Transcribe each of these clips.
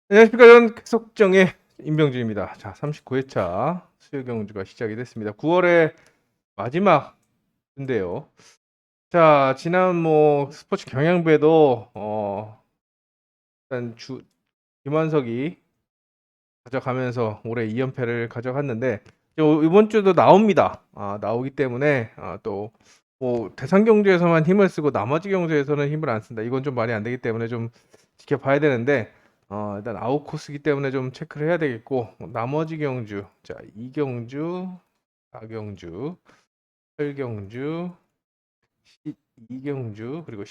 안녕하십니까. 저는 계속정의 임병준입니다. 자, 39회차 수요 경주가 시작이 됐습니다. 9월의 마지막인데요. 자, 지난 스포츠 경향배도 일단 김완석이 가져가면서 올해 2연패를 가져갔는데 이번 주도 나옵니다. 나오기 때문에 또 대상 경주에서만 힘을 쓰고 나머지 경주에서는 힘을 안 쓴다. 이건 좀 말이 안 되기 때문에 좀 지켜봐야 되는데 일단 아웃 코스기 때문에 좀 체크를 해야 되겠고 나머지 경주 자 2경주 4경주 8경주 12경주 그리고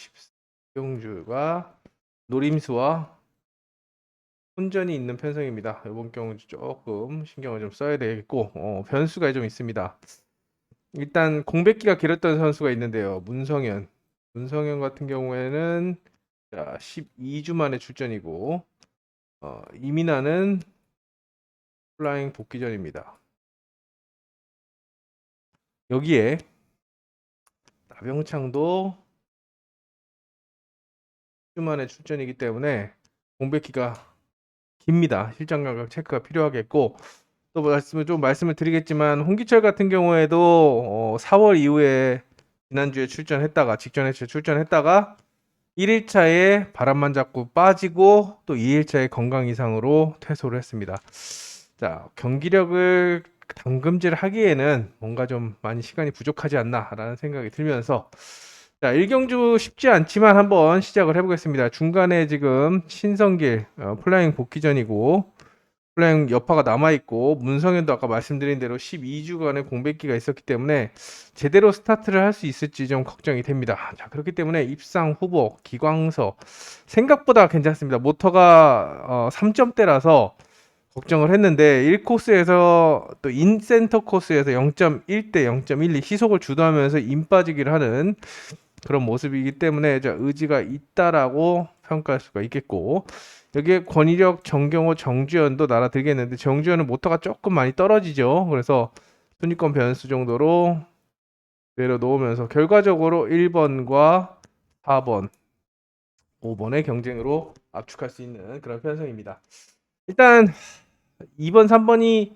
14경주가 노림수와 혼전이 있는 편성입니다. 이번 경주 조금 신경을 좀 써야 되겠고 변수가 좀 있습니다. 일단 공백기가 길었던 선수가 있는데요. 문성현 같은 경우에는 12주 만에 출전이고 이민아는 플라잉 복귀전입니다. 여기에 나병창도 10주 만에 출전이기 때문에 공백기가 깁니다. 실장 감각 체크가 필요하겠고 또 말씀을 드리겠지만 홍기철 같은 경우에도 4월 이후에 지난주에 직전에 출전했다가 1일차에 바람만 잡고 빠지고 또 2일차에 건강 이상으로 퇴소를 했습니다. 자, 경기력을 담금질하기에는 뭔가 좀 많이 시간이 부족하지 않나라는 생각이 들면서 자, 1경주 쉽지 않지만 한번 시작을 해보겠습니다. 중간에 지금 신성길 플라잉 복귀전이고 플라잉 여파가 남아있고 문성현도 아까 말씀드린 대로 12주간의 공백기가 있었기 때문에 제대로 스타트를 할 수 있을지 좀 걱정이 됩니다. 자, 그렇기 때문에 입상 후보 기광서 생각보다 괜찮습니다. 모터가 3점대라서 걱정을 했는데 1코스에서 또 인센터 코스에서 0.1대 0.12 시속을 주도하면서 인 빠지기를 하는 그런 모습이기 때문에 의지가 있다라고 평가할 수가 있겠고 여기에 권희력, 정경호, 정주현도 날아들겠는데 정주현은 모터가 조금 많이 떨어지죠. 그래서 순위권 변수 정도로 내려놓으면서 결과적으로 1번과 4번, 5번의 경쟁으로 압축할 수 있는 그런 편성입니다. 일단 2번, 3번이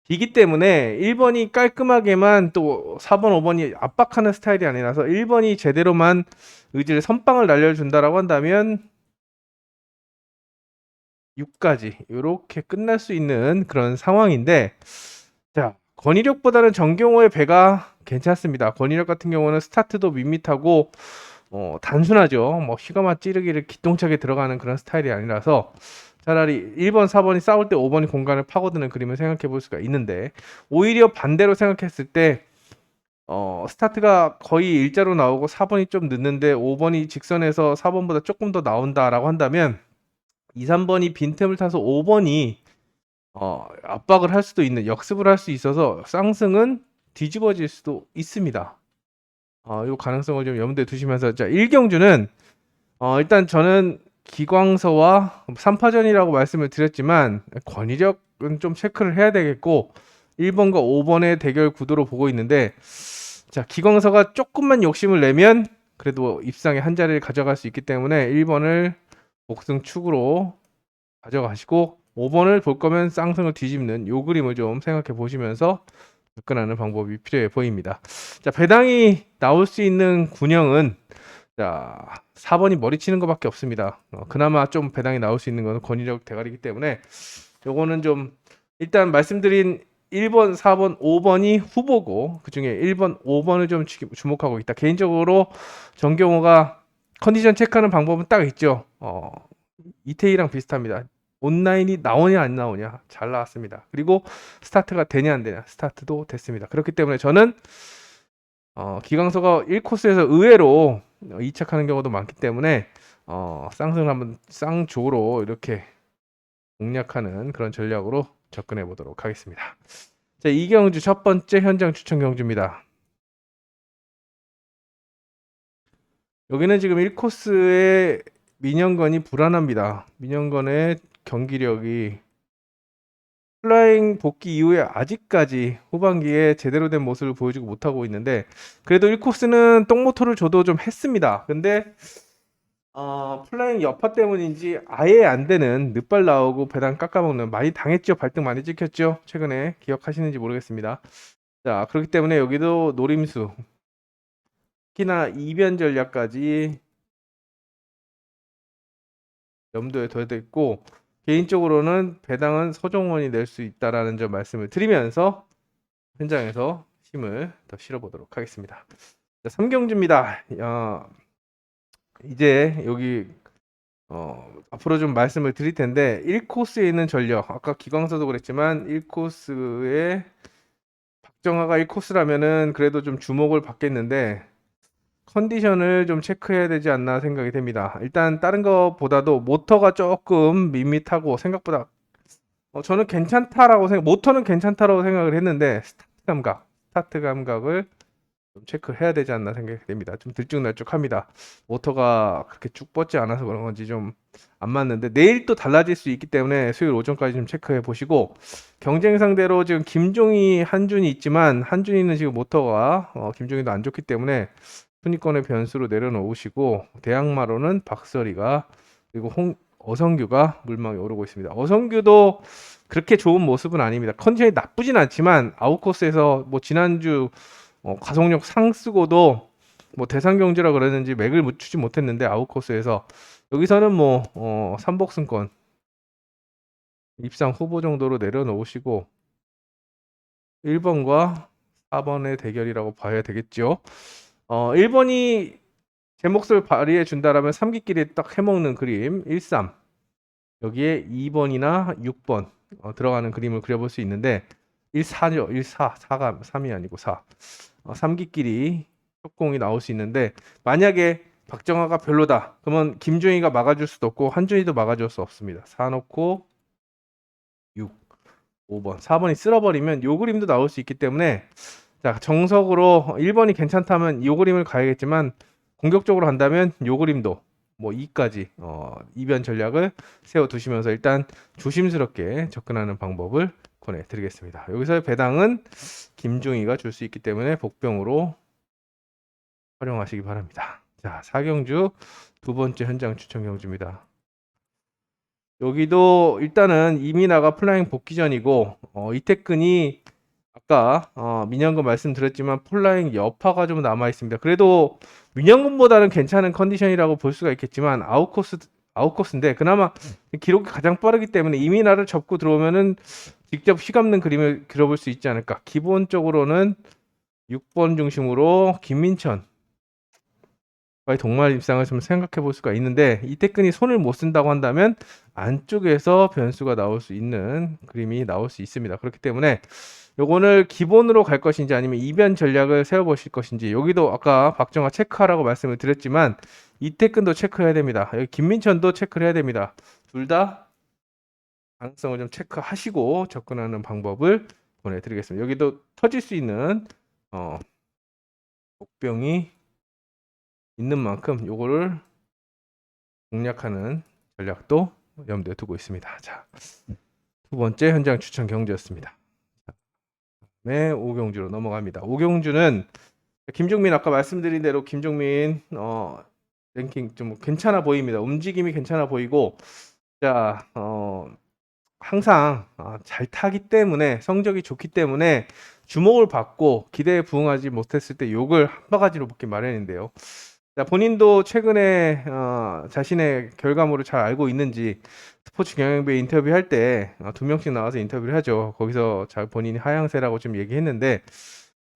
비기 때문에 1번이 깔끔하게만 또 4번, 5번이 압박하는 스타일이 아니라서 1번이 제대로만 의지를 선빵을 날려준다라고 한다면 6까지 이렇게 끝날 수 있는 그런 상황인데 자 권희력보다는 정경호의 배가 괜찮습니다. 권희력 같은 경우는 스타트도 밋밋하고 단순하죠. 휘가마 찌르기를 기똥차게 들어가는 그런 스타일이 아니라서 차라리 1번, 4번이 싸울 때 5번이 공간을 파고드는 그림을 생각해 볼 수가 있는데 오히려 반대로 생각했을 때 스타트가 거의 일자로 나오고 4번이 좀 늦는데 5번이 직선에서 4번보다 조금 더 나온다라고 한다면 2, 3번이 빈틈을 타서 5번이 압박을 할 수도 있는 역습을 할 수 있어서 쌍승은 뒤집어질 수도 있습니다. 이 가능성을 좀 염두에 두시면서 자 1경주는 일단 저는 기광서와 3파전이라고 말씀을 드렸지만 권위력은 좀 체크를 해야 되겠고 1번과 5번의 대결 구도로 보고 있는데 자 기광서가 조금만 욕심을 내면 그래도 입상에 한 자리를 가져갈 수 있기 때문에 1번을 복승 축으로 가져가시고 5번을 볼 거면 쌍승을 뒤집는 요 그림을 좀 생각해 보시면서 접근하는 방법이 필요해 보입니다. 자 배당이 나올 수 있는 군형은 자 4번이 머리 치는 것밖에 없습니다. 그나마 좀 배당이 나올 수 있는 것은 권위력 대가리이기 때문에 요거는 좀 일단 말씀드린 1번, 4번, 5번이 후보고 그중에 1번, 5번을 좀 주목하고 있다. 개인적으로 정경호가 컨디션 체크하는 방법은 딱 있죠. 이태희랑 비슷합니다. 온라인이 나오냐 안 나오냐 잘 나왔습니다. 그리고 스타트가 되냐 안 되냐 스타트도 됐습니다. 그렇기 때문에 저는 기광서가 1코스에서 의외로 이착하는 경우도 많기 때문에 쌍승을 한번 쌍조로 이렇게 공략하는 그런 전략으로 접근해 보도록 하겠습니다. 자, 이 경주 첫 번째 현장 추천 경주입니다. 여기는 지금 1코스의 민영건이 불안합니다. 민영건의 경기력이 플라잉 복귀 이후에 아직까지 후반기에 제대로 된 모습을 보여주고 못하고 있는데 그래도 1코스는 똥모토를 줘도 좀 했습니다. 근데 플라잉 여파 때문인지 아예 안 되는 늑발 나오고 배당 깎아먹는 많이 당했죠. 발등 많이 찍혔죠. 최근에 기억하시는지 모르겠습니다. 자, 그렇기 때문에 여기도 노림수, 특히나 이변 전략까지 염두에 둬야 되고 개인적으로는 배당은 서종원이 낼 수 있다라는 점 말씀을 드리면서 현장에서 힘을 더 실어보도록 하겠습니다. 자, 3경주입니다. 이제 여기 앞으로 좀 말씀을 드릴 텐데 1코스에 있는 전력 아까 기광서도 그랬지만 1코스에 박정아가 1코스라면은 그래도 좀 주목을 받겠는데 컨디션을 좀 체크해야 되지 않나 생각이 됩니다. 일단 다른 것보다도 모터가 조금 밋밋하고 생각보다 저는 괜찮다라고 모터는 괜찮다라고 생각을 했는데 스타트 감각을 좀 체크해야 되지 않나 생각이 됩니다. 좀 들쭉날쭉합니다. 모터가 그렇게 쭉 뻗지 않아서 그런 건지 좀 안 맞는데 내일 또 달라질 수 있기 때문에 수요일 오전까지 좀 체크해 보시고 경쟁 상대로 지금 김종희, 한준이 있지만 한준이는 지금 모터가 김종희도 안 좋기 때문에 순위권의 변수로 내려놓으시고 대항마로는 박서리가 그리고 어성규가 물망에 오르고 있습니다. 어성규도 그렇게 좋은 모습은 아닙니다. 컨디션이 나쁘진 않지만 아웃코스에서 뭐 지난주 가속력 상 쓰고도 뭐 대상 경주라 그랬는지 맥을 추지 못했는데 아웃코스에서 여기서는 뭐 삼복승권 입상 후보 정도로 내려놓으시고 1번과 4번의 대결이라고 봐야 되겠죠. 1번이 제 몫을 발휘해 준다라면 3기끼리 딱 해먹는 그림 13 여기에 2번이나 6번 들어가는 그림을 그려볼 수 있는데 14죠. 4가 3이 아니고 4 3기끼리 협공이 나올 수 있는데 만약에 박정아가 별로다 그러면 김종희가 막아줄 수도 없고 한준이도 막아줄 수 없습니다. 4 놓고 6 5번 4번이 쓸어버리면 요 그림도 나올 수 있기 때문에 자 정석으로 1번이 괜찮다면 요 그림을 가야겠지만 공격적으로 한다면 요 그림도 뭐 2까지 이변 전략을 세워두시면서 일단 조심스럽게 접근하는 방법을 권해드리겠습니다. 여기서 배당은 김종희가 줄 수 있기 때문에 복병으로 활용하시기 바랍니다. 자 4경주 두 번째 현장 추천 경주입니다. 여기도 일단은 이민아가 플라잉 복귀 전이고 이태근이 아까 민영근 말씀드렸지만 플라잉 여파가 좀 남아 있습니다. 그래도 민영근보다는 괜찮은 컨디션이라고 볼 수가 있겠지만 아웃코스인데 그나마 기록이 가장 빠르기 때문에 이민아를 접고 들어오면은 직접 휘감는 그림을 그려볼 수 있지 않을까. 기본적으로는 6번 중심으로 김민천 과의 동말 입상을 좀 생각해 볼 수가 있는데 이태근이 손을 못 쓴다고 한다면 안쪽에서 변수가 나올 수 있는 그림이 나올 수 있습니다. 그렇기 때문에 요거를 기본으로 갈 것인지 아니면 이변 전략을 세워보실 것인지 여기도 아까 박정아 체크하라고 말씀을 드렸지만 이태근도 체크해야 됩니다. 여기 김민천도 체크를 해야 됩니다. 둘 다 가능성을 좀 체크하시고 접근하는 방법을 보내드리겠습니다. 여기도 터질 수 있는 복병이 있는 만큼 요거를 공략하는 전략도 염두에 두고 있습니다. 자, 두 번째 현장 추천 경주였습니다. 네, 5경주로 넘어갑니다. 5경주는 김종민 아까 말씀드린 대로 김종민 랭킹 좀 괜찮아 보입니다. 움직임이 괜찮아 보이고 자, 항상 잘 타기 때문에 성적이 좋기 때문에 주목을 받고 기대에 부응하지 못했을 때 욕을 한 바가지로 먹기 마련인데요. 자, 본인도 최근에 자신의 결과물을 잘 알고 있는지 스포츠 경영부에 인터뷰할 때 두 명씩 나와서 인터뷰를 하죠. 거기서 본인이 하향세라고 좀 얘기했는데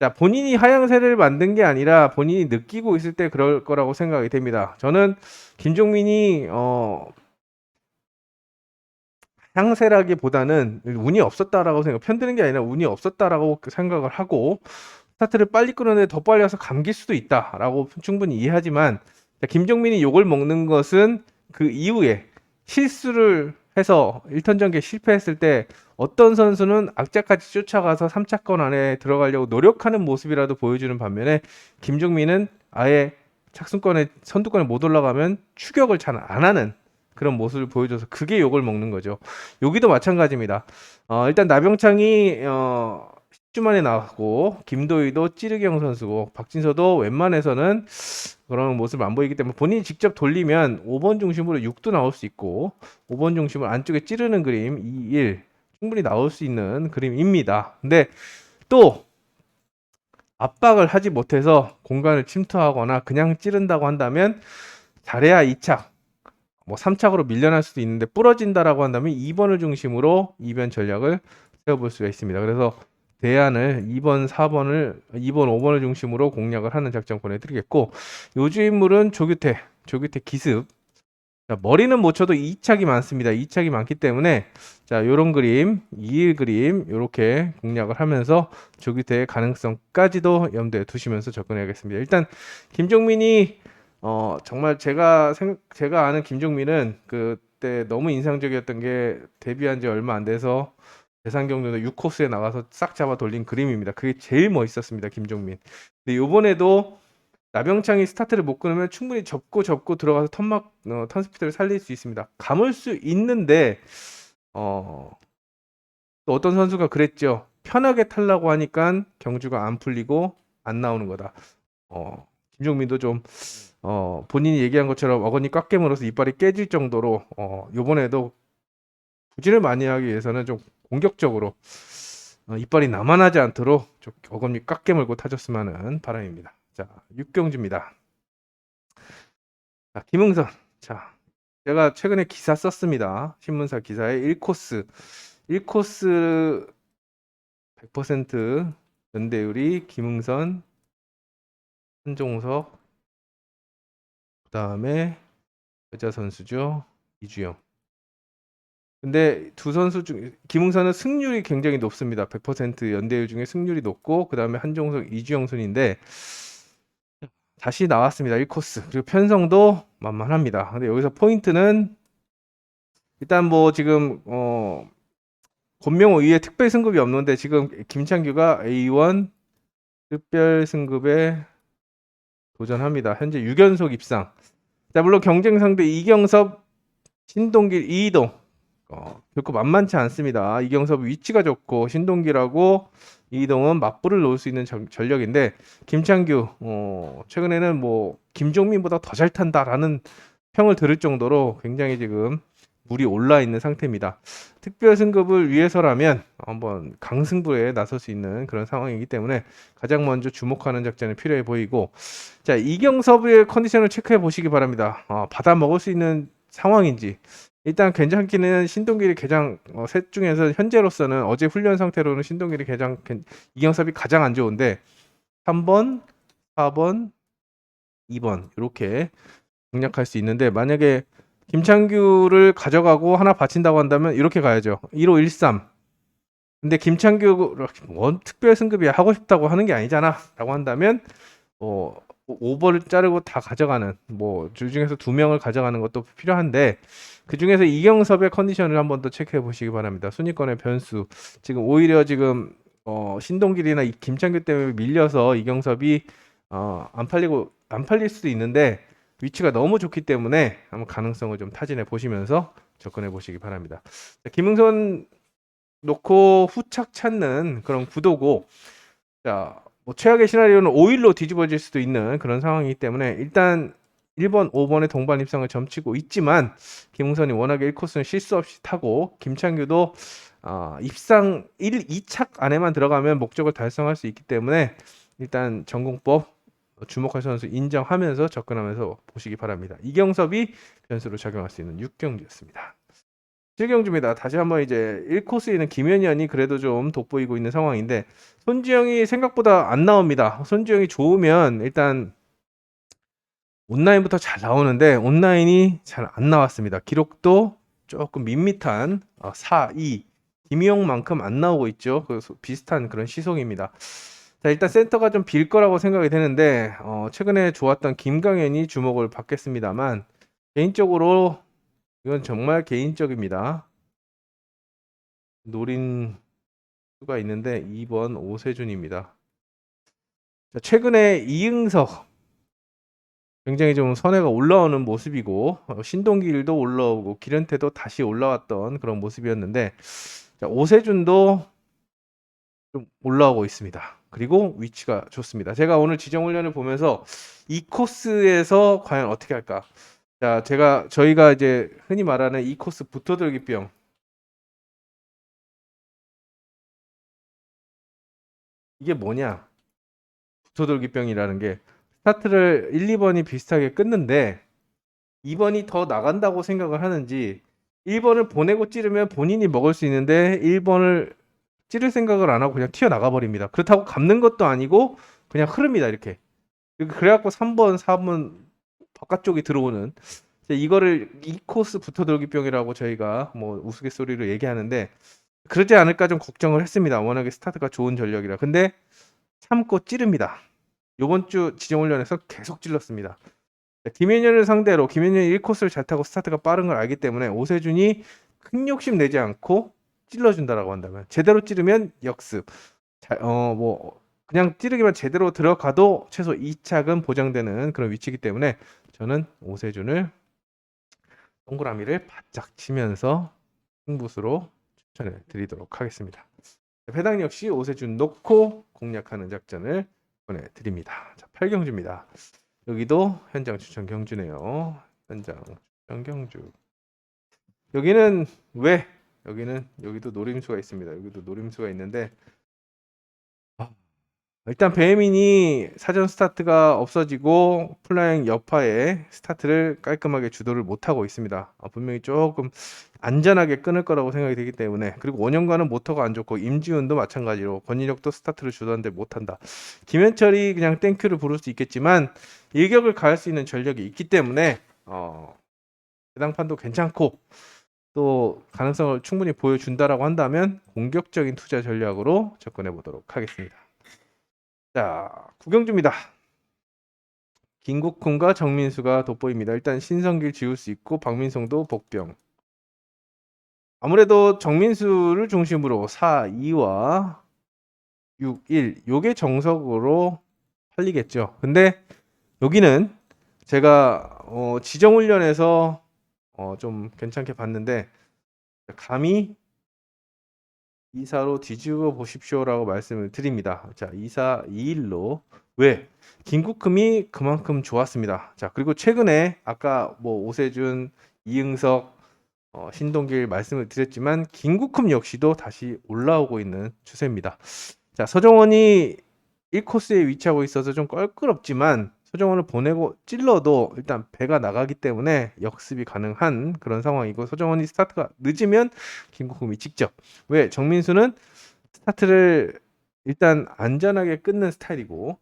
자, 본인이 하향세를 만든 게 아니라 본인이 느끼고 있을 때 그럴 거라고 생각이 됩니다. 저는 김종민이 하향세라기보다는 운이 없었다라고 편드는 게 아니라 운이 없었다라고 생각을 하고 스타트를 빨리 끊었는데 더 빨리 와서 감길 수도 있다라고 충분히 이해하지만 김종민이 욕을 먹는 것은 그 이후에 실수를 해서 1턴 전개 실패했을 때 어떤 선수는 악자까지 쫓아가서 3차권 안에 들어가려고 노력하는 모습이라도 보여주는 반면에 김종민은 아예 착순권에 선두권에 못 올라가면 추격을 잘 안 하는 그런 모습을 보여줘서 그게 욕을 먹는 거죠. 여기도 마찬가지입니다. 일단 나병창이 주만에 나왔고 김도희도 찌르경 선수고 박진서도 웬만해서는 그런 모습을 안 보이기 때문에 본인이 직접 돌리면 5번 중심으로 6도 나올 수 있고 5번 중심으로 안쪽에 찌르는 그림 2, 1 충분히 나올 수 있는 그림입니다. 근데 또 압박을 하지 못해서 공간을 침투하거나 그냥 찌른다고 한다면 잘해야 2착 뭐 3착으로 밀려날 수도 있는데 부러진다라고 한다면 2번을 중심으로 이변 전략을 세워볼 수가 있습니다. 그래서 대안을 2번, 4번을 2번, 5번을 중심으로 공략을 하는 작전 보내드리겠고 요주 인물은 조규태 기습. 자, 머리는 못 쳐도 2착이 많습니다. 2착이 많기 때문에 자 요런 그림 2일 그림 요렇게 공략을 하면서 조규태의 가능성까지도 염두에 두시면서 접근해야겠습니다. 일단 김종민이 정말 제가 아는 김종민은 그때 너무 인상적이었던 게 데뷔한 지 얼마 안 돼서 대상경주도 6코스에 나가서 싹 잡아 돌린 그림입니다. 그게 제일 멋있었습니다. 김종민. 근데 요번에도 나병창이 스타트를 못 끊으면 충분히 접고 들어가서 턴스피드를 살릴 수 있습니다. 감을 수 있는데 또 어떤 선수가 그랬죠. 편하게 타려고 하니까 경주가 안 풀리고 안 나오는 거다. 김종민도 좀 본인이 얘기한 것처럼 어금니 꽉 깨물어서 이빨이 깨질 정도로 요번에도 부진을 많이 하기 위해서는 좀 공격적으로 이빨이 남아나지 않도록 좀 어금니 꽉 깨물고 타줬으면 하는 바람입니다. 자, 6경주입니다. 자, 김흥선. 자, 제가 최근에 기사 썼습니다. 신문사 기사에 1코스 100% 연대율이 김흥선, 한종석, 그 다음에 여자 선수죠. 이주영. 근데 두 선수 중 김흥선은 승률이 굉장히 높습니다. 100% 연대율 중에 승률이 높고 그 다음에 한종석, 이주영 순인데 다시 나왔습니다. 1코스. 그리고 편성도 만만합니다. 근데 여기서 포인트는 일단 뭐 지금 권명호 위에 특별 승급이 없는데 지금 김창규가 A1 특별 승급에 도전합니다. 현재 6연속 입상. 자, 물론 경쟁 상대 이경섭, 신동길, 이이동 결코 만만치 않습니다. 이경섭 위치가 좋고 신동길하고 이이동은 맞불을 놓을 수 있는 전력인데 김창규 최근에는 뭐 김종민보다 더 잘 탄다라는 평을 들을 정도로 굉장히 지금 물이 올라 있는 상태입니다. 특별 승급을 위해서라면 한번 강승부에 나설 수 있는 그런 상황이기 때문에 가장 먼저 주목하는 작전이 필요해 보이고 자 이경섭의 컨디션을 체크해 보시기 바랍니다. 받아 먹을 수 있는 상황인지 일단 괜찮기는 신동길이 가장 셋 중에서 현재로서는 어제 훈련 상태로는 신동길이 이경섭이 가장 안 좋은데 3번, 4번, 2번 이렇게 공략할 수 있는데 만약에 김창규를 가져가고 하나 바친다고 한다면 이렇게 가야죠. 1호 13. 근데 김창규 원 특별 승급이야 하고 싶다고 하는 게 아니잖아 라고 한다면 5번을 자르고 다 가져가는 뭐 줄 중에서 2명을 가져가는 것도 필요한데 그 중에서 이경섭의 컨디션을 한번 더 체크해 보시기 바랍니다. 순위권의 변수 지금 오히려 지금 신동길이나 김창규 때문에 밀려서 이경섭이 안 팔릴 수도 있는데 위치가 너무 좋기 때문에 한번 가능성을 좀 타진해 보시면서 접근해 보시기 바랍니다. 자, 김흥선 놓고 후착 찾는 그런 구도고 자, 뭐 최악의 시나리오는 5일로 뒤집어질 수도 있는 그런 상황이기 때문에 일단 1번, 5번의 동반 입상을 점치고 있지만 김흥선이 워낙에 1코스는 실수 없이 타고 김창규도 입상 2착 안에만 들어가면 목적을 달성할 수 있기 때문에 일단 전공법 주목할 선수 인정하면서 접근하면서 보시기 바랍니다. 이경섭이 변수로 작용할 수 있는 6경주였습니다. 7경주입니다. 다시 한번 이제 1코스에는 김현현이 그래도 좀 돋보이고 있는 상황인데 손지영이 생각보다 안 나옵니다. 손지영이 좋으면 일단 온라인부터 잘 나오는데 온라인이 잘 안 나왔습니다. 기록도 조금 밋밋한 4, 2 김희영만큼 안 나오고 있죠. 그래서 비슷한 그런 시속입니다. 자 일단 센터가 좀 빌 거라고 생각이 되는데 최근에 좋았던 김강현이 주목을 받겠습니다만 개인적으로 이건 정말 개인적입니다. 노린 수가 있는데 2번 오세준입니다. 자, 최근에 이응석 굉장히 좀 선회가 올라오는 모습이고 신동길도 올라오고 기련태도 다시 올라왔던 그런 모습이었는데 자, 오세준도 좀 올라오고 있습니다. 그리고 위치가 좋습니다. 제가 오늘 지정 훈련을 보면서 이 코스에서 과연 어떻게 할까? 자, 저희가 이제 흔히 말하는 이 코스 붙어들기병. 이게 뭐냐? 붙어들기병이라는 게 스타트를 1, 2번이 비슷하게 끊는데 2번이 더 나간다고 생각을 하는지 1번을 보내고 찌르면 본인이 먹을 수 있는데 1번을 찌를 생각을 안 하고 그냥 튀어나가 버립니다. 그렇다고 감는 것도 아니고 그냥 흐릅니다. 이렇게. 그래갖고 3번, 4번 바깥쪽이 들어오는 이거를 이 코스 붙어들기병이라고 저희가 뭐 우스갯소리로 얘기하는데 그러지 않을까 좀 걱정을 했습니다. 워낙에 스타트가 좋은 전력이라. 근데 참고 찌릅니다. 요번 주 지정훈련에서 계속 찔렀습니다. 김현현을 상대로 김현현이 1코스를 잘 타고 스타트가 빠른 걸 알기 때문에 오세준이 큰 욕심 내지 않고 찔러준다라고 한다면 제대로 찌르면 역습. 뭐 그냥 찌르기만 제대로 들어가도 최소 2착은 보장되는 그런 위치이기 때문에 저는 오세준을 동그라미를 바짝 치면서 승부수로 추천해 드리도록 하겠습니다. 배당 역시 오세준 놓고 공략하는 작전을 보내드립니다. 자, 8경주입니다. 여기도 현장 추천 경주네요. 현장 추천 경주. 여기는 왜? 여기도 노림수가 있습니다. 여기도 노림수가 있는데 일단 배민이 사전 스타트가 없어지고 플라잉 여파에 스타트를 깔끔하게 주도를 못하고 있습니다. 분명히 조금 안전하게 끊을 거라고 생각이 되기 때문에 그리고 5년간은 모터가 안 좋고 임지훈도 마찬가지로 권인혁도 스타트를 주도하는데 못한다. 김현철이 그냥 땡큐를 부를 수 있겠지만 일격을 가할 수 있는 전력이 있기 때문에 배당판도 괜찮고 또 가능성을 충분히 보여준다라고 한다면 공격적인 투자 전략으로 접근해 보도록 하겠습니다. 자, 구경주입니다. 김국훈과 정민수가 돋보입니다. 일단 신성길 지울 수 있고 박민성도 복병. 아무래도 정민수를 중심으로 4, 2와 6, 1 요게 정석으로 팔리겠죠. 근데 여기는 제가 지정훈련에서 좀 괜찮게 봤는데 감히 2사로 뒤집어 보십시오라고 말씀을 드립니다. 자, 2사 2일로 왜? 김국흠이 그만큼 좋았습니다. 자, 그리고 최근에 아까 뭐 오세준, 이응석, 신동길 말씀을 드렸지만 김국흠 역시도 다시 올라오고 있는 추세입니다. 자, 서정원이 1코스에 위치하고 있어서 좀 껄끄럽지만 서정원을 보내고 찔러도 일단 배가 나가기 때문에 역습이 가능한 그런 상황이고 서정원이 스타트가 늦으면 김국흠이 직접 왜 정민수는 스타트를 일단 안전하게 끊는 스타일이고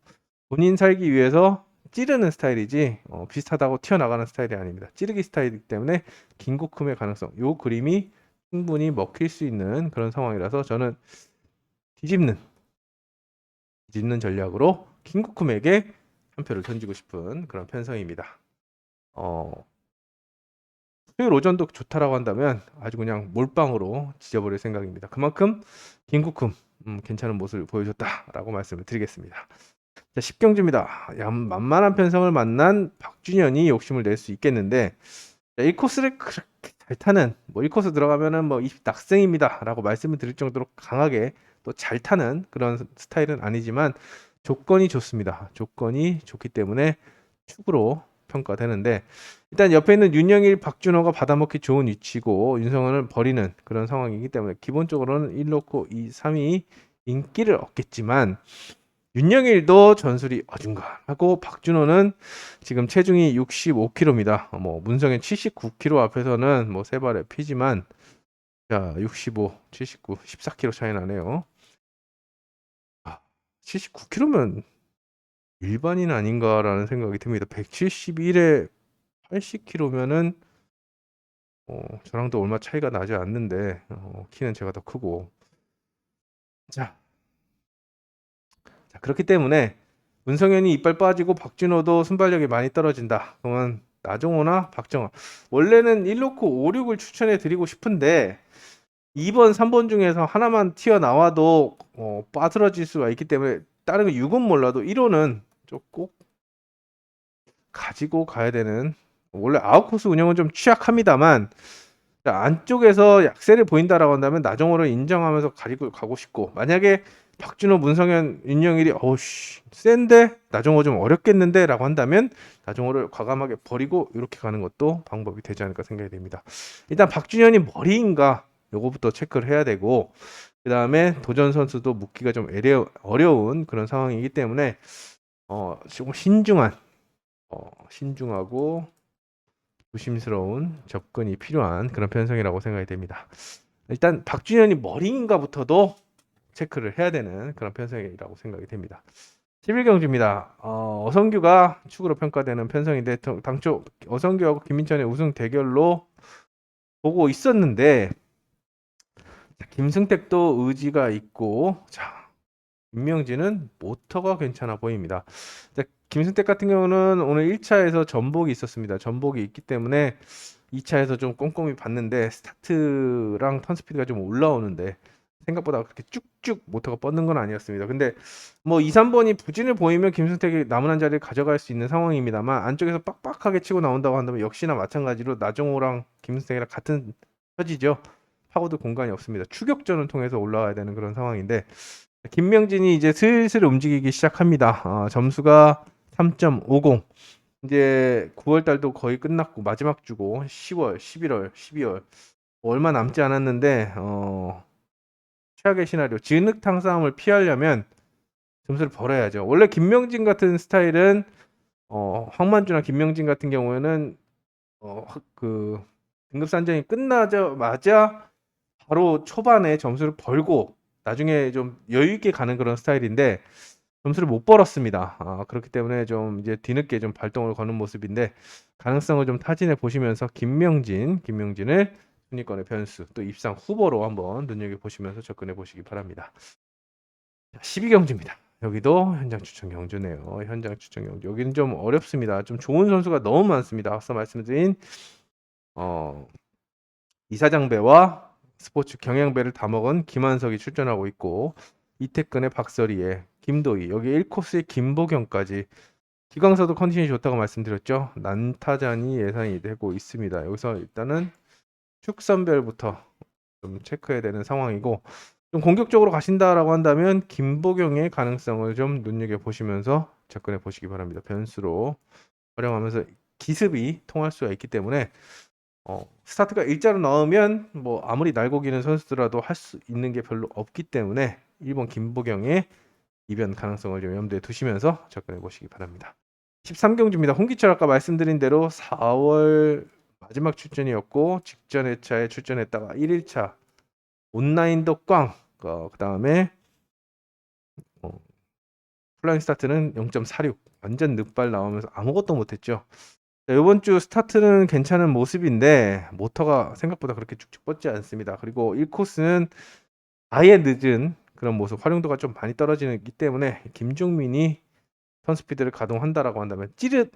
본인 살기 위해서 찌르는 스타일이지 비슷하다고 튀어나가는 스타일이 아닙니다. 찌르기 스타일이기 때문에 김국흠의 가능성 요 그림이 충분히 먹힐 수 있는 그런 상황이라서 저는 뒤집는 전략으로 김국흠에게 한 표를 던지고 싶은 그런 편성입니다. 수요일 오전도 좋다라고 한다면 아주 그냥 몰빵으로 지져버릴 생각입니다. 그만큼 김국흠 괜찮은 모습을 보여줬다라고 말씀을 드리겠습니다. 자, 10경주입니다. 만만한 편성을 만난 박준현이 욕심을 낼 수 있겠는데 자, 이 코스를 그렇게 잘 타는 뭐 1코스 들어가면은 뭐 20 낙승입니다 라고 말씀을 드릴 정도로 강하게 또 잘 타는 그런 스타일은 아니지만 조건이 좋습니다. 조건이 좋기 때문에 축으로 평가되는데 일단 옆에 있는 윤영일, 박준호가 받아먹기 좋은 위치고 윤성원을 버리는 그런 상황이기 때문에 기본적으로는 1놓고 2, 3이 인기를 얻겠지만 윤영일도 전술이 어중간하고 박준호는 지금 체중이 65kg입니다. 뭐 문성현 79kg 앞에서는 뭐 세 발의 피지만 자, 65, 79, 14kg 차이 나네요. 79kg면 일반인 아닌가라는 생각이 듭니다. 171에 80kg면은 저랑도 얼마 차이가 나지 않는데 키는 제가 더 크고 자, 그렇기 때문에 문성현이 이빨 빠지고 박준호도 순발력이 많이 떨어진다. 그러면 나종호나 박정호 원래는 1 놓고 5, 6을 추천해 드리고 싶은데 2번, 3번 중에서 하나만 튀어나와도 빠스러질 수가 있기 때문에 다른 거 6은 몰라도 1호는 좀 꼭 가지고 가야 되는 원래 아웃코스 운영은 좀 취약합니다만 안쪽에서 약세를 보인다라고 한다면 나정호를 인정하면서 가지고 가고 싶고 만약에 박준호, 문성현, 윤영일이 어우씨 센데 나종호 좀 어렵겠는데라고 한다면 나종호를 과감하게 버리고 이렇게 가는 것도 방법이 되지 않을까 생각이 됩니다. 일단 박준현이 머리인가 요거부터 체크를 해야 되고 그 다음에 도전 선수도 묻기가 좀 어려운 그런 상황이기 때문에 조금 신중하고 조심스러운 접근이 필요한 그런 편성이라고 생각이 됩니다. 일단 박준현이 머리인가부터도 체크를 해야 되는 그런 편성이라고 생각이 됩니다. 11경주입니다. 어성규가 축으로 평가되는 편성인데 당초 어성규하고 김민찬의 우승 대결로 보고 있었는데 김승택도 의지가 있고 자 김명진은 모터가 괜찮아 보입니다. 김승택 같은 경우는 오늘 1차에서 전복이 있었습니다. 전복이 있기 때문에 2차에서 좀 꼼꼼히 봤는데 스타트랑 턴스피드가 좀 올라오는데 생각보다 그렇게 쭉쭉 모터가 뻗는 건 아니었습니다. 근데 뭐 2, 3번이 부진을 보이면 김승택이 남은 한 자리를 가져갈 수 있는 상황입니다만 안쪽에서 빡빡하게 치고 나온다고 한다면 역시나 마찬가지로 나종호랑 김승택이랑 같은 처지죠. 파고들 공간이 없습니다. 추격전을 통해서 올라와야 되는 그런 상황인데 김명진이 이제 슬슬 움직이기 시작합니다. 점수가 3.50. 이제 9월 달도 거의 끝났고 마지막 주고 10월, 11월, 12월 얼마 남지 않았는데 최악의 시나리오 진흙탕 싸움을 피하려면 점수를 벌어야죠. 원래 김명진 같은 스타일은 황만주나 김명진 같은 경우에는 그 등급 산정이 끝나자마자 바로 초반에 점수를 벌고 나중에 좀 여유 있게 가는 그런 스타일인데 점수를 못 벌었습니다. 그렇기 때문에 좀 이제 뒤늦게 좀 발동을 거는 모습인데 가능성을 좀 타진해 보시면서 김명진을 순위권의 변수 또 입상 후보로 한번 눈여겨 보시면서 접근해 보시기 바랍니다. 12경주입니다. 여기도 현장 추천 경주네요. 현장 추천 경주. 여기는 좀 어렵습니다. 좀 좋은 선수가 너무 많습니다. 앞서 말씀드린 이사장배와 스포츠 경향배를 다 먹은 김한석이 출전하고 있고 이태근의 박서리에 김도희 여기 1코스의 김보경까지 기광서도 컨디션이 좋다고 말씀드렸죠. 난타잔이 예상이 되고 있습니다. 여기서 일단은 축선별부터 좀 체크해야 되는 상황이고 좀 공격적으로 가신다라고 한다면 김보경의 가능성을 좀 눈여겨 보시면서 접근해 보시기 바랍니다. 변수로 활용하면서 기습이 통할 수가 있기 때문에 스타트가 일자로 나오면 뭐 아무리 날고기는 선수들라도 할 수 있는 게 별로 없기 때문에 1번 김보경의 이변 가능성을 좀 염두에 두시면서 접근해 보시기 바랍니다. 13경주입니다. 홍기철 아까 말씀드린 대로 4월 마지막 출전이었고 직전 회차에 출전했다가 1일차 온라인도 꽝 그 다음에 플라잉 스타트는 0.46 완전 늑발 나오면서 아무것도 못했죠. 이번 주 스타트는 괜찮은 모습인데 모터가 생각보다 그렇게 쭉쭉 뻗지 않습니다. 그리고 1코스는 아예 늦은 그런 모습 활용도가 좀 많이 떨어지기 때문에 김종민이 턴스피드를 가동한다라고 한다면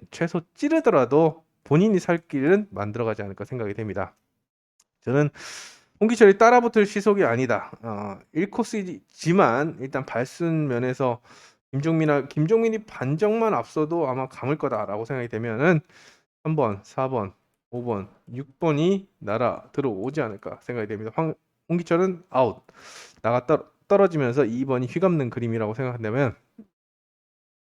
최소 찌르더라도 본인이 살 길은 만들어가지 않을까 생각이 됩니다. 저는 홍기철이 따라붙을 시속이 아니다. 1코스지만 일단 발순 면에서 김종민이 반정만 앞서도 아마 감을 거다라고 생각이 되면은 3번, 4번, 5번, 6번이 날아 들어오지 않을까 생각이 됩니다. 홍기철은 아웃 떨어지면서 2번이 휘감는 그림이라고 생각한다면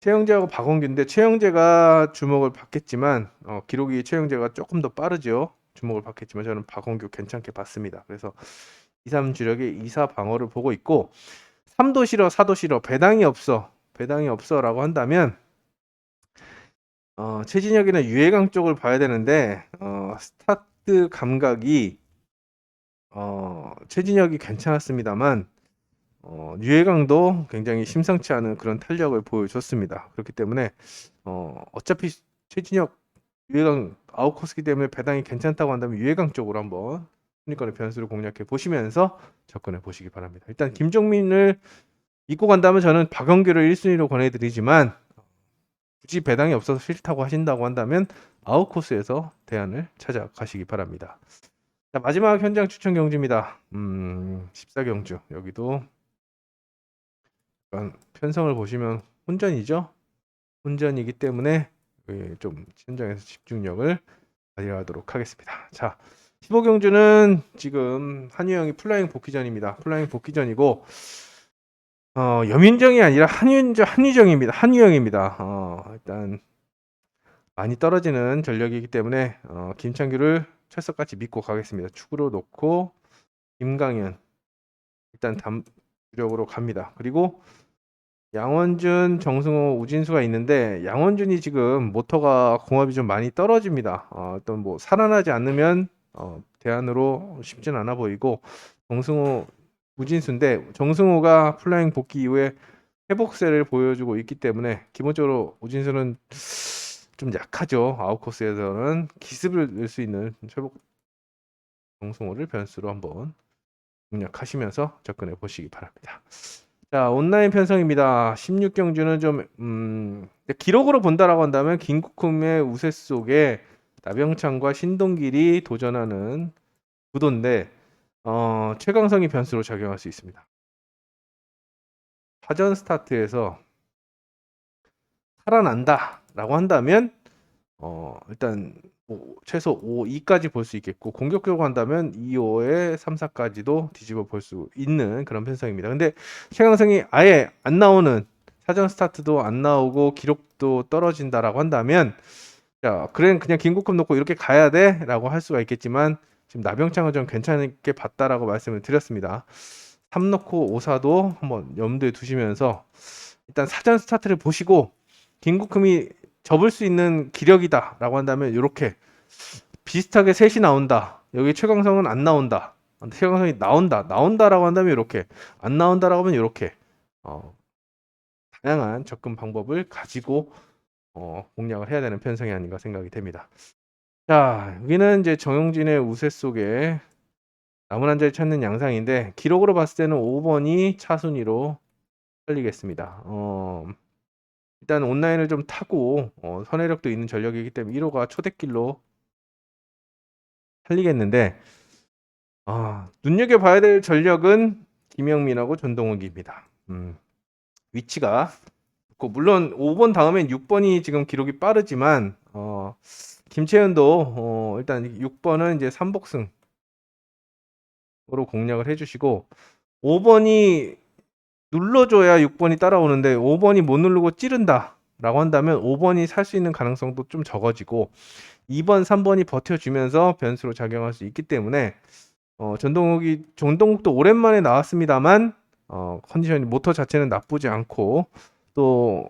최영재하고 박원규인데 최영재가 주목을 받겠지만 기록이 최영재가 조금 더 빠르죠. 주목을 받겠지만 저는 박원규 괜찮게 봤습니다. 그래서 2, 3 주력의 2, 4 방어를 보고 있고 3도 싫어 4도 싫어 배당이 없어 라고 한다면 최진혁이나 유해강 쪽을 봐야 되는데 스타트 감각이 최진혁이 괜찮았습니다만 유해강도 굉장히 심상치 않은 그런 탄력을 보여줬습니다. 그렇기 때문에 어차피 최진혁, 유해강 아웃코스기 때문에 배당이 괜찮다고 한다면 유해강 쪽으로 한번 순위권의 변수를 공략해 보시면서 접근해 보시기 바랍니다. 일단 김종민을 믿고 간다면 저는 박영규를 1순위로 권해드리지만 굳이 배당이 없어서 싫다고 하신다고 한다면 아웃코스에서 대안을 찾아가시기 바랍니다. 자, 마지막 현장 추천 경주입니다. 14경주 여기도 편성을 보시면 혼전이죠. 혼전이기 때문에 좀 현장에서 집중력을 발휘하도록 하겠습니다. 자, 15경주는 지금 한유영이 플라잉 복귀전입니다. 플라잉 복귀전이고 염윤정이 아니라 한유정입니다. 한유영입니다. 일단 많이 떨어지는 전력이기 때문에 김창규를 철석같이 믿고 가겠습니다. 축으로 놓고 김강현 일단 주력으로 갑니다. 그리고 양원준, 정승호, 우진수가 있는데 양원준이 지금 모터가 공합이 좀 많이 떨어집니다. 어떤 뭐 살아나지 않으면 대안으로 쉽진 않아 보이고 정승호, 우진수인데 정승호가 플라잉 복귀 이후에 회복세를 보여주고 있기 때문에 기본적으로 우진수는 좀 약하죠. 아웃코스에서는 기습을 넣을 수 있는 회복 정승호를 변수로 한번 공략하시면서 접근해 보시기 바랍니다. 자, 온라인 편성입니다. 16경주는 좀 기록으로 본다라고 한다면 김국흠의 우세 속에 나병창과 신동길이 도전하는 구도인데 최강성이 변수로 작용할 수 있습니다. 사전 스타트에서 살아난다라고 한다면 일단 뭐 최소 5, 2까지 볼 수 있겠고 공격적으로 한다면 2, 5에 3, 4까지도 뒤집어 볼 수 있는 그런 편성입니다. 근데 최강성이 아예 안 나오는 사전 스타트도 안 나오고 기록도 떨어진다라고 한다면 자, 그냥 김국흠 놓고 이렇게 가야 돼라고 할 수가 있겠지만 지금 나병창을 좀 괜찮게 봤다라고 말씀을 드렸습니다. 3 넣고 5, 4도 한번 염두에 두시면서 일단 사전 스타트를 보시고 김국흠이 접을 수 있는 기력이다라고 한다면 이렇게 비슷하게 셋이 나온다. 여기 최강성은 안 나온다. 최강성이 나온다라고 한다면 이렇게 안 나온다라고 하면 이렇게 다양한 접근 방법을 가지고 공략을 해야 되는 편성이 아닌가 생각이 됩니다. 자, 여기는 이제 정용진의 우세 속에 나무 한 자리 찾는 양상인데 기록으로 봤을 때는 5번이 차순위로 살리겠습니다. 일단 온라인을 좀 타고 선회력도 있는 전력이기 때문에 1호가 초대길로 살리겠는데 눈여겨봐야 될 전력은 김영민하고 전동욱입니다. 위치가 물론 5번 다음엔 6번이 지금 기록이 빠르지만 김채연도 일단 6번은 이제 3복승으로 공략을 해주시고 5번이 눌러줘야 6번이 따라오는데 5번이 못 누르고 찌른다 라고 한다면 5번이 살 수 있는 가능성도 좀 적어지고 2번, 3번이 버텨주면서 변수로 작용할 수 있기 때문에 전동욱도 오랜만에 나왔습니다만 컨디션이 모터 자체는 나쁘지 않고 또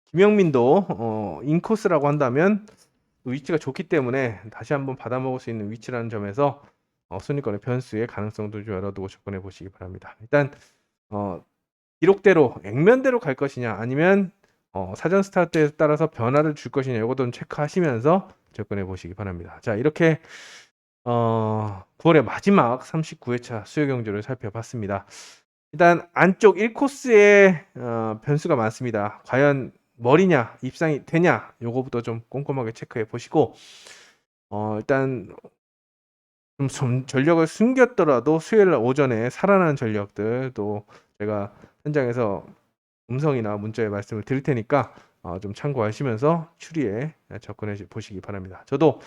김영민도 인코스라고 한다면 위치가 좋기 때문에 다시 한번 받아먹을 수 있는 위치라는 점에서 순위권의 변수의 가능성도 좀 열어두고 접근해 보시기 바랍니다. 일단 기록대로 액면대로 갈 것이냐 아니면 사전 스타트에 따라서 변화를 줄 것이냐 이것도 좀 체크하시면서 접근해 보시기 바랍니다. 자, 이렇게 9월의 마지막 39회차 수요 경주를 살펴봤습니다. 일단 안쪽 1코스에 변수가 많습니다. 과연 머리냐 입상이 되냐 요거부터 좀 꼼꼼하게 체크해 보시고 일단 좀 전력을 숨겼더라도 수요일 오전에 살아나는 전력들 또 제가 현장에서 음성이나 문자에 말씀을 드릴 테니까 좀 참고하시면서 추리에 접근해 보시기 바랍니다. 저도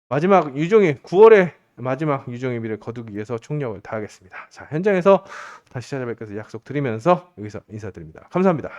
마지막 유종의 9월의 마지막 유종의 미를 거두기 위해서 총력을 다하겠습니다. 자, 현장에서 다시 찾아뵙겠습니다. 약속드리면서 여기서 인사드립니다. 감사합니다.